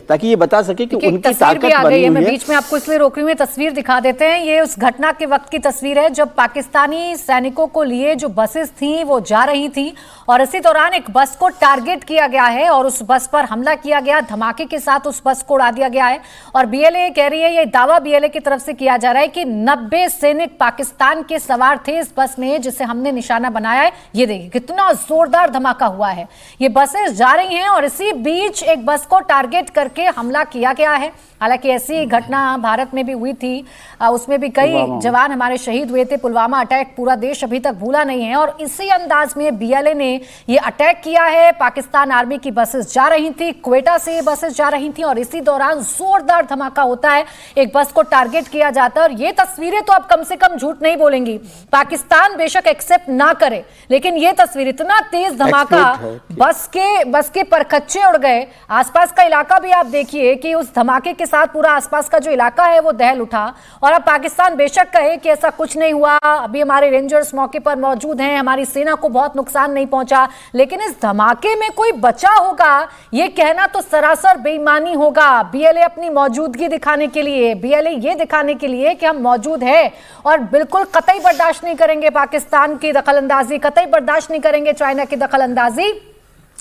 ताकि ये बता सके कि उनकी ताकत बनी हुई है। मैं बीच में आपको इसलिए रोक रही हूँ, तस्वीर दिखा देते हैं। ये उस घटना के वक्त की तस्वीर है जब पाकिस्तानी सैनिकों को लिए जो बसेस थी वो जा रही थी और इसी दौरान एक बस को टारगेट किया गया है और उस बस पर हमला किया गया, धमाके के साथ उस बस को उड़ा दिया गया है। और बीएलए कह रही है, ये दावा बीएलए की तरफ से किया जा रहा है कि 90 सैनिक पाकिस्तान के सवार थे इस बस में जिसे हमने निशाना बनाया है। ये देखिए कितना जोरदार धमाका हुआ है। ये बसें जा रही हैं और इसी बीच एक बस को टारगेट करके हमला किया गया है। हालांकि ऐसी घटना भारत में भी हुई थी, उसमें भी कई जवान हमारे शहीद हुए थे। पुलवामा अटैक पूरा देश अभी तक भूला नहीं है और इसी अंदाज में बीएलए ने ये अटैक किया है। पाकिस्तान आर्मी की बसेस जा रही थी, क्वेटा से ये बसेस जा रही थी और इसी दौरान जोरदार धमाका होता है, एक बस को टारगेट किया जाता है। और ये तस्वीरें तो आप कम से कम झूठ नहीं बोलेंगी, पाकिस्तान बेशक एक्सेप्ट ना करे, लेकिन ये तस्वीर, इतना तेज धमाका, बस के परखच्चे उड़ गए। आसपास का इलाका भी आप देखिए कि उस धमाके के साथ पूरा आसपास का जो इलाका है वो दहल उठा। और अब पाकिस्तान बेशक कहे कि ऐसा कुछ नहीं हुआ, अभी हमारे रेंजर्स मौके पर मौजूद हैं, हमारी सेना को बहुत नुकसान नहीं पहुंचा, लेकिन इस धमाके में कोई बचा होगा ये कहना तो सरासर बेईमानी होगा। बीएलए अपनी मौजूदगी दिखाने के लिए, बीएलए ये दिखाने के लिए कि हम मौजूद हैं और बिल्कुल कतई बर्दाश्त नहीं करेंगे पाकिस्तान की दखलंदाजी, कतई बर्दाश्त नहीं करेंगे चाइना की दखलंदाजी।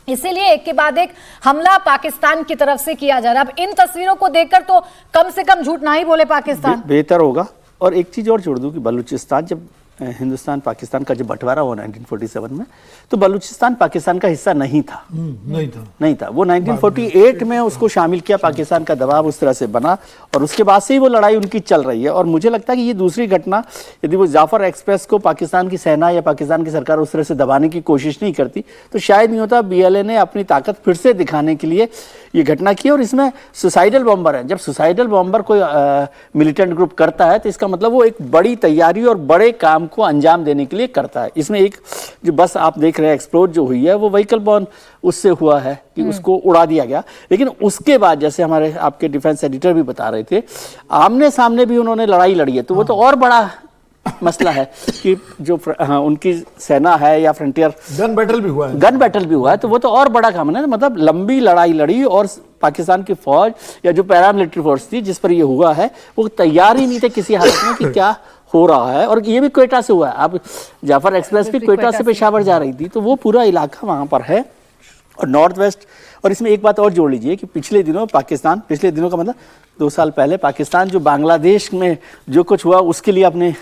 इसीलिए एक के बाद एक हमला पाकिस्तान की तरफ से किया जा रहा है। अब इन तस्वीरों को देखकर तो कम से कम झूठ ना ही बोले पाकिस्तान, बेहतर होगा। और एक चीज और जोड़ दूं कि बलूचिस्तान, जब हिंदुस्तान पाकिस्तान का जब बंटवारा हुआ 1947 में, तो बलूचिस्तान पाकिस्तान का हिस्सा नहीं था। नहीं था। वो 1948 में उसको शामिल किया, पाकिस्तान का दबाव उस तरह से बना और उसके बाद से ही वो लड़ाई उनकी चल रही है। और मुझे लगता है कि ये दूसरी घटना, यदि वो जाफर एक्सप्रेस को पाकिस्तान की सेना या पाकिस्तान की सरकार उस तरह से दबाने की कोशिश नहीं करती तो शायद नहीं होता। बीएलए ने अपनी ताकत फिर से दिखाने के लिए ये घटना की। और इसमें सुसाइडल बॉम्बर है। जब सुसाइडल बॉम्बर कोई मिलिटेंट ग्रुप करता है तो इसका मतलब वो एक बड़ी तैयारी और बड़े काम को अंजाम देने के लिए करता है। इसमें एक जो बस आप देख रहे हैं एक्सप्लोड जो हुई है वो व्हीकल बॉर्न उससे हुआ है कि उसको उड़ा दिया गया। लेकिन उसके बाद जैसे हमारे आपके डिफेंस एडिटर भी बता रहे थे, आमने सामने भी उन्होंने लड़ाई लड़ी है। तो वो तो और बड़ा मसला है कि जो उनकी सेना है या फ्रंटियर गन बैटल भी हुआ है तो वो तो और बड़ा काम है। मतलब लंबी लड़ाई लड़ी और पाकिस्तान की फौज या जो पैरामिलिट्री फोर्स थी जिस पर ये हुआ है वो तैयार ही नहीं थे किसी हालत में कि क्या हो रहा है। और ये भी क्वेटा से हुआ है। अब जाफर एक्सप्रेस भी क्वेटा से पेशावर जा रही थी, तो वो पूरा इलाका वहां पर है और नॉर्थ वेस्ट। और इसमें एक बात और जोड़ लीजिए कि पिछले दिनों का मतलब 2 साल पहले पाकिस्तान जो बांग्लादेश में जो कुछ हुआ उसके लिए अपने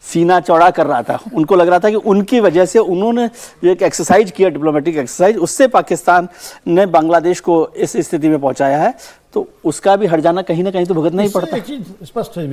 सीना चौड़ा कर रहा था। उनको लग रहा था कि उनकी वजह से उन्होंने जो एक एक्सरसाइज किया, डिप्लोमेटिक एक्सरसाइज, उससे पाकिस्तान ने बांग्लादेश को इस स्थिति में पहुंचाया है। तो उसका भी हट जाना कहीं ना कहीं तो भुगतना ही पड़ता है। स्पष्ट है।